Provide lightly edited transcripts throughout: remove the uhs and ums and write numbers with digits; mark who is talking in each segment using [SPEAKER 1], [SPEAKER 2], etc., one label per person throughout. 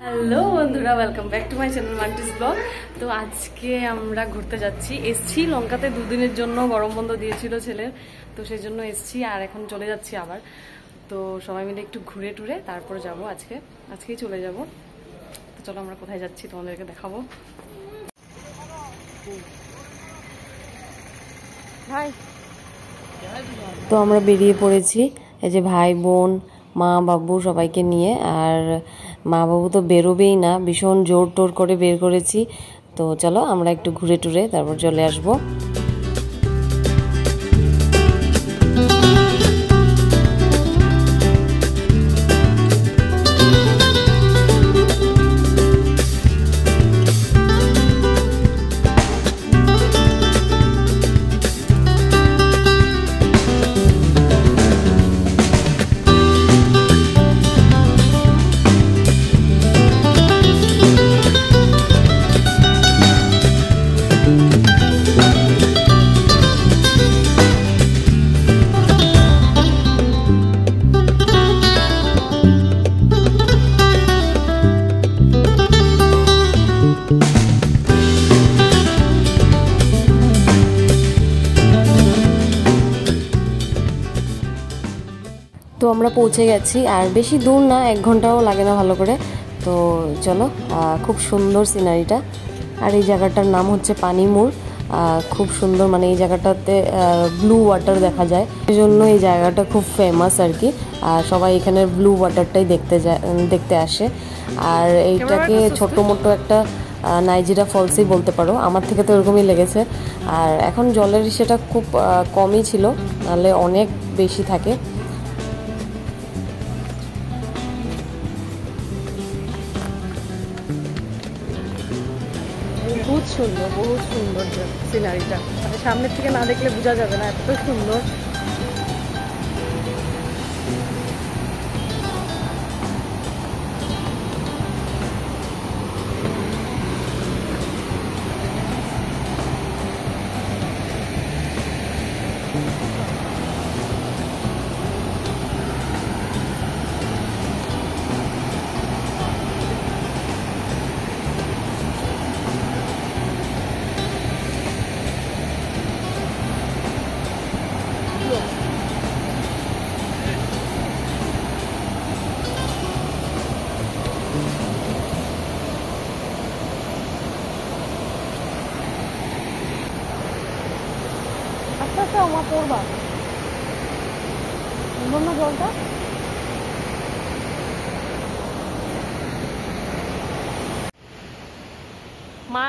[SPEAKER 1] Hello বন্ধুরা, welcome back to my channel Mantis blog. তো আজকে আমরা ঘুরতে যাচ্ছি। এসছি লঙ্কাতে দুদিনের জন্য, গরম বন্ধ দিয়েছিল ছেলের, তো সেই জন্য এসছি আর এখন চলে যাচ্ছি আবার। তো সবাই মিলে একটু ঘুরে টুরে তারপর যাব। আজকেই চলে যাব। তো চলো আমরা কোথায় যাচ্ছি তোমাদেরকে দেখাবো। ভাই, তো আমরা বেরিয়ে পড়েছি, এই যে ভাই বোন মা বাবু সবাইকে নিয়ে। আর মা বাবু তো বেরোবেই না, ভীষণ জোর টোর করে বের করেছি। তো চলো আমরা একটু ঘুরে টুরে তারপর চলে আসবো। তো আমরা পৌঁছে গেছি, আর বেশি দূর না, 1 ঘন্টাও লাগে না ভালো করে। তো চলো, খুব সুন্দর সিনারিটা। আর এই জায়গাটার নাম হচ্ছে পানিমুর। খুব সুন্দর, মানে এই জায়গাটাতে ব্লু ওয়াটার দেখা যায়, এই জন্য এই জায়গাটা খুব ফেমাস আর কি। আর সবাই এখানে ব্লু ওয়াটারটাই দেখতে আসে। আর এইটাকে ছোট্ট মোটো একটা নাইজেরিয়া ফলসই বলতে পারো, আমার থেকে তো এরকমই লেগেছে। আর এখন জলের সেটা খুব কমই ছিল, নাহলে অনেক বেশি থাকে। বহুত সুন্দর সিনারিটা, সামনের থেকে না দেখলে বোঝা যাবে না, এত সুন্দর। আচ্ছা আচ্ছা, আমার পড়বা সুন্দর না জলটা। মা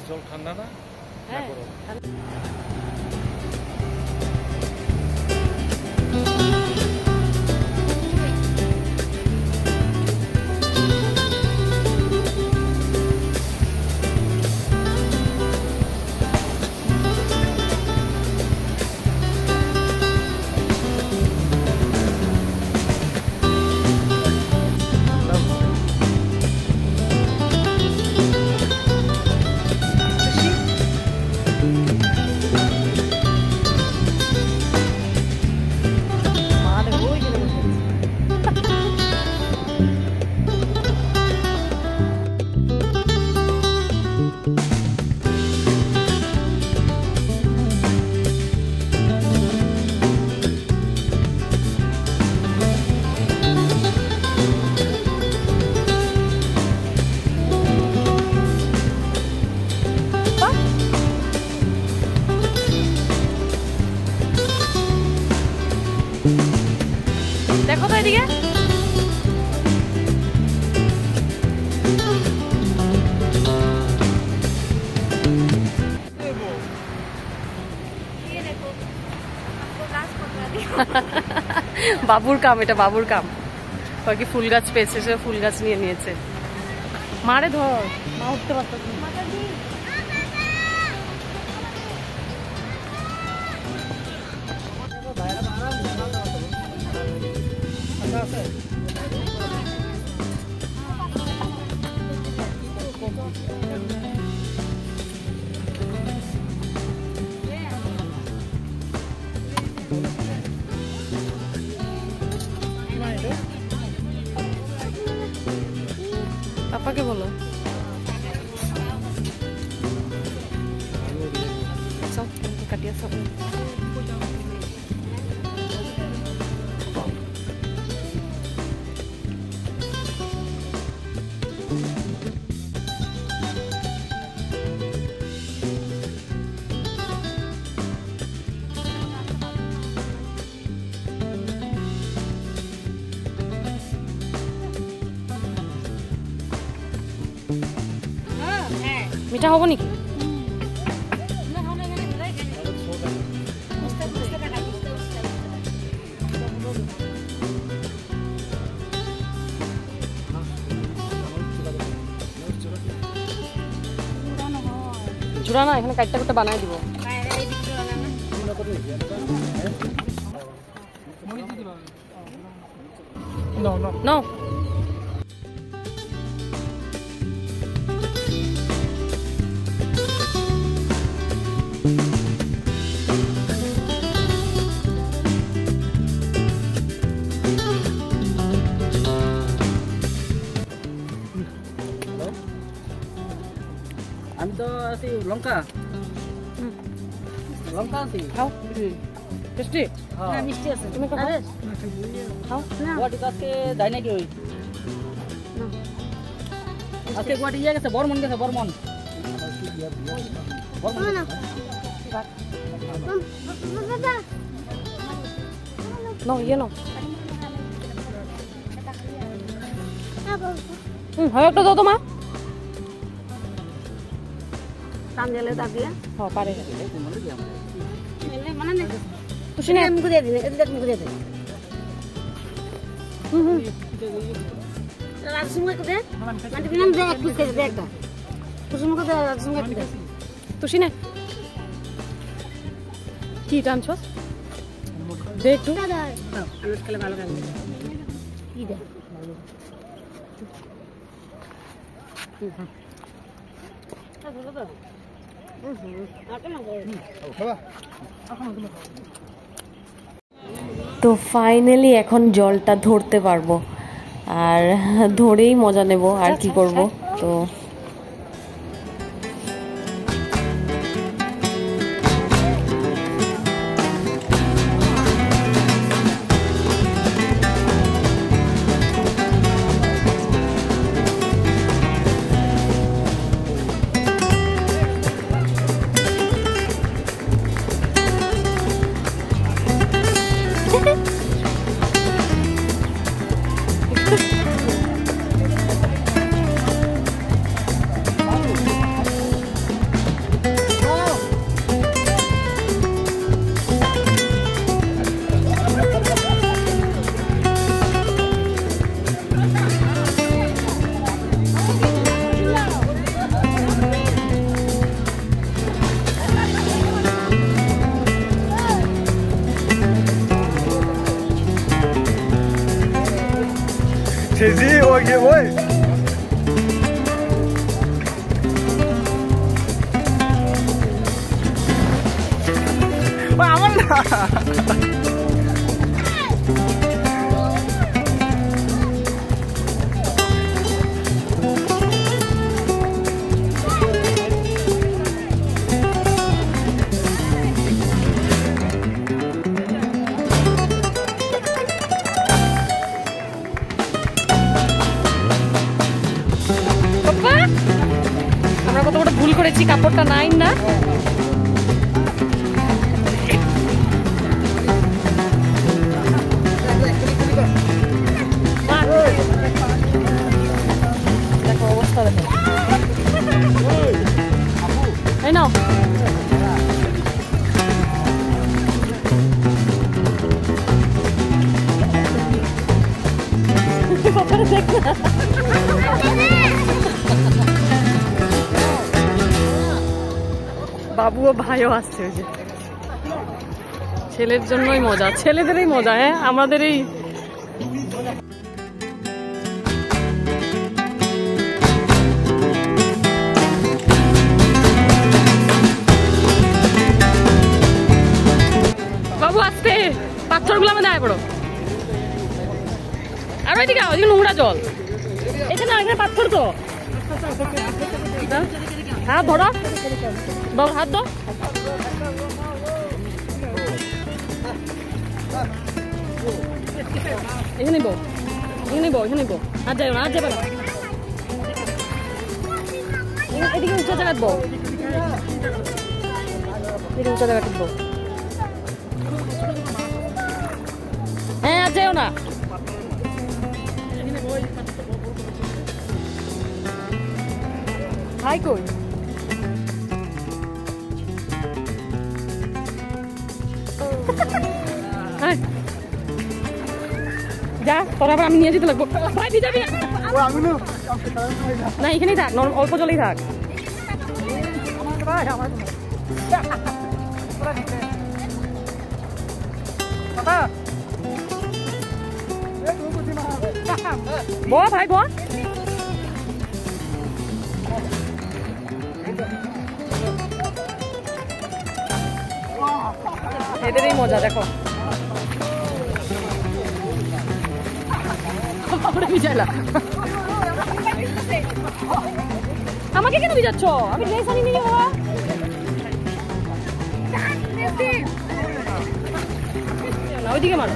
[SPEAKER 2] জল ঠান্ডা না?
[SPEAKER 1] হ্যাঁ। দেখো তো এদিকে, বাবুর কাম, এটা বাবুর কাম। কয়েকটি ফুল গাছ পেয়েছে, সে ফুল গাছ নিয়ে নিয়েছে। মারে ধর, মা উঠতে পারতো। এটা হবো নাকি? জোড়া না, এখানে কাটটা কাটটা বানাই দিব। No.
[SPEAKER 3] আমি তো আছি লঙ্কা লঙ্কা আছি
[SPEAKER 1] খাও টেস্টি।
[SPEAKER 3] হ্যাঁ মিষ্টি আছে
[SPEAKER 1] তুমি খাও খাও না।
[SPEAKER 3] গুয়াহাটি তো আজকে যাই নাকি ওই আজকে গুয়াহাটি ইয়ে গেছে বর্মন গেছে বর্মন
[SPEAKER 1] No, ইয়ে নাও। হয় একটা দাও তো মা।
[SPEAKER 4] কাম দিলে দাদিয়া
[SPEAKER 1] হ্যাঁ পারে।
[SPEAKER 4] মানে না
[SPEAKER 1] খুশি না?
[SPEAKER 4] আমি করে দিই এটা তুমি করে দে রাজসুমকে দে মানে বিনাম দে এক পিস দে একটা কুসুমকে দে রাজসুমকে দে
[SPEAKER 1] খুশি না? কি টানছস? দে একটু।
[SPEAKER 4] দাদা আমি খেলে ভালো লাগে কি দে
[SPEAKER 1] তো ফাইনালি এখন জলটা ধরতে পারবো, আর ধরেই মজা নেব, আর কি করব। তো
[SPEAKER 2] Tezi, oye, oye. Vamos না।
[SPEAKER 1] আমরা কত বড় ভুল করেছি, কাপড়টা নাই না। দেখো অবস্থা, দেখো এই নাও। দেখ না বাবু ও ভাইও আসছে, ওই যে ছেলের জন্যই মজা, ছেলেদেরই মজা। হ্যাঁ আমাদের এই বাবু আসতে পাথর গুলো আমাদের আয় পড়ো। আর ওইদিকে ওইদিকে নোংরা জল, এখানে এখানে পাথর তো। হ্যাঁ ধরো, বাবু হাত দাও। এখানে বউ, এখানে বউ, এখানে বউ। আর যাই না, আর যাবে না। এদিকে উঁচা জায়গায় বউ, এদিকে উঁচা জায়গাটা বউ। হ্যাঁ আর যাও না। ভাই কই?
[SPEAKER 5] আয়। যা তোর আবার আমি নিয়ে যেতে লাগবো ভাই তুই যাবি না
[SPEAKER 2] ও আমি না
[SPEAKER 5] না এখানেই থাক অল্প জলেই থাক
[SPEAKER 2] আমার ভাই আমার বাবা এ তুই বুঝি না
[SPEAKER 5] ব ভাই ব এদেরই মজা দেখো আমাকে কেন ভিজাচ্ছ আমি ড্রেস আনিনি বাবা না ওইদিকে মারো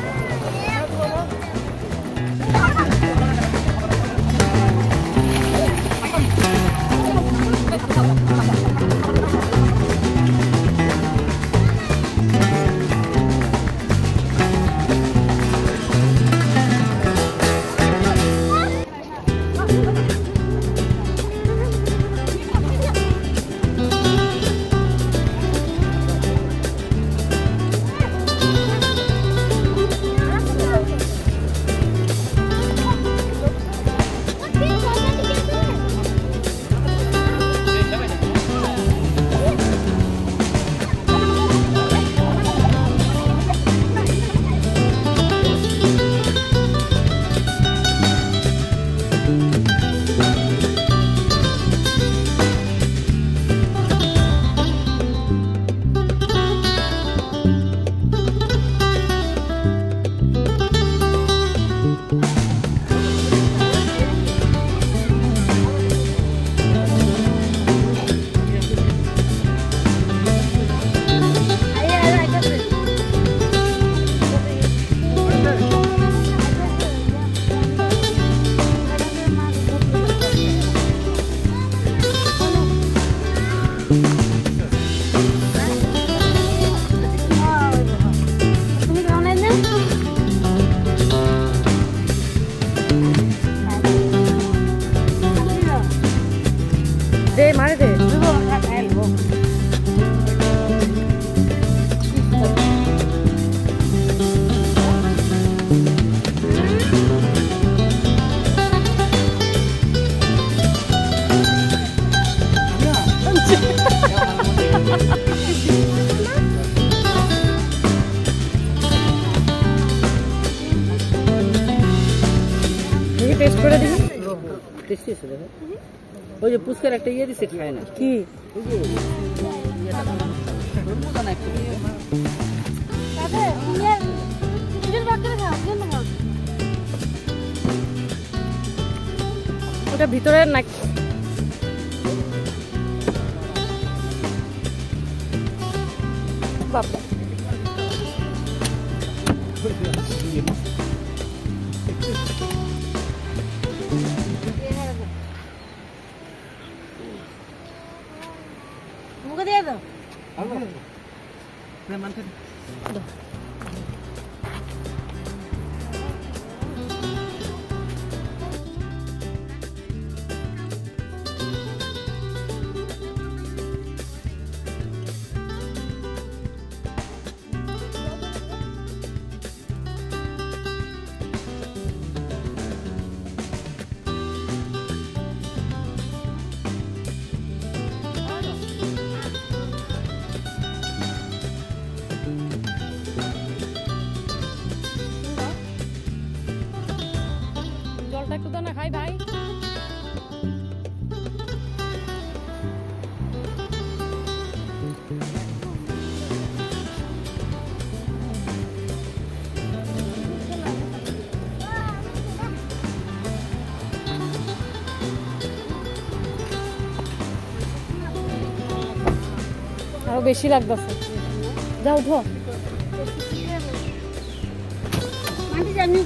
[SPEAKER 5] দে মারে দে টেস্ট করে দিবি
[SPEAKER 3] টেস্টি আছে দেখো ওই যে পুস্কার একটা ইয়ে দিছে খায় না
[SPEAKER 5] কি
[SPEAKER 3] ওই যে মজা না একটু
[SPEAKER 5] ওটা ভিতরে না বাবা
[SPEAKER 4] মুখে দিয়ে দাও
[SPEAKER 5] জলটা একটু দাও না খাই ভাই আরো বেশি লাগতেছে যাও উঠো
[SPEAKER 4] মাটি জানি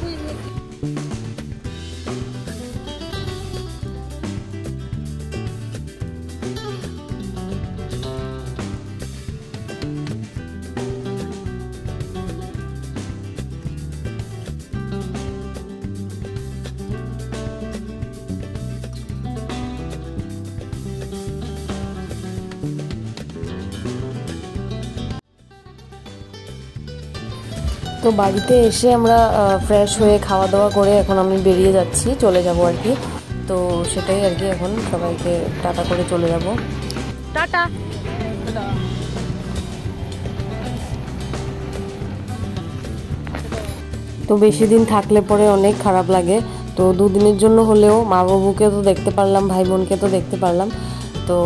[SPEAKER 1] তো বাড়িতে এসে আমরা ফ্রেশ হয়ে খাওয়া দাওয়া করে এখন আমি বেরিয়ে যাচ্ছি, চলে যাব আর কি। তো সেটাই আর কি, এখন সবাইকে টাটা করে চলে যাব।
[SPEAKER 5] টাটা।
[SPEAKER 1] তো বেশি দিন থাকলে পরে অনেক খারাপ লাগে। তো দুদিনের জন্য হলেও মা বাবুকে তো দেখতে পারলাম, ভাই বোনকে তো দেখতে পারলাম। তো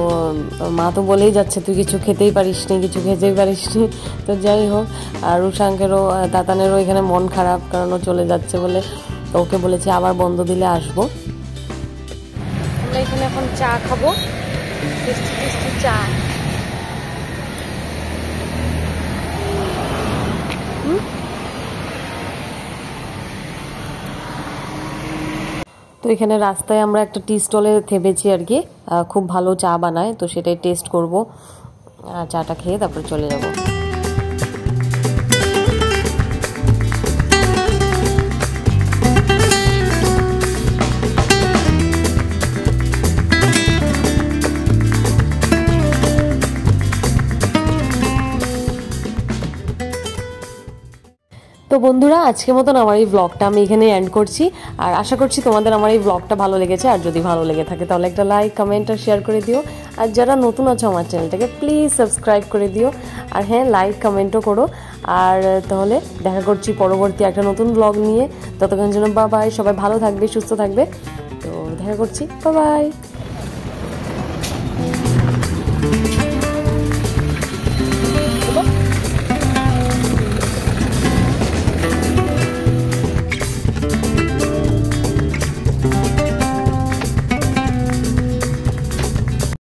[SPEAKER 1] মা তো বলেই যাচ্ছে তুই কিছু খেতেই পারিস নি, কিছু খেতেই পারিস নি। তো যাই হোক, আর রুশাঙ্কেরও তাতানেরও এখানে মন খারাপ, কারণ ও চলে যাচ্ছে বলে। তো ওকে বলেছে আবার বন্ধ দিলে আসবো।
[SPEAKER 5] আমরা এখানে এখন চা খাবো, টেস্টি টেস্টি চা।
[SPEAKER 1] তো এখানে রাস্তায় আমরা একটা টি স্টলে থেমেছি আর কি, খুব ভালো চা বানায়, তো সেটাই টেস্ট করব। আর চাটা খেয়ে তারপর চলে যাব। তো বন্ধুরা, আজকের মতন আমার এই ব্লগটা আমি এখানে এন্ড করছি। আর আশা করছি তোমাদের আমার এই ব্লগটা ভালো লেগেছে। আর যদি ভালো লেগে থাকে তাহলে একটা লাইক, কমেন্ট আর শেয়ার করে দিও। আর যারা নতুন আছো আমার চ্যানেলটাকে প্লিজ সাবস্ক্রাইব করে দিও। আর হ্যাঁ, লাইক কমেন্টও করো। আর তাহলে দেখা করছি পরবর্তী একটা নতুন ব্লগ নিয়ে। ততক্ষণ জন্য বাই বাই, সবাই ভালো থাকবে, সুস্থ থাকবে। তো দেখা করছি, বাই বাই।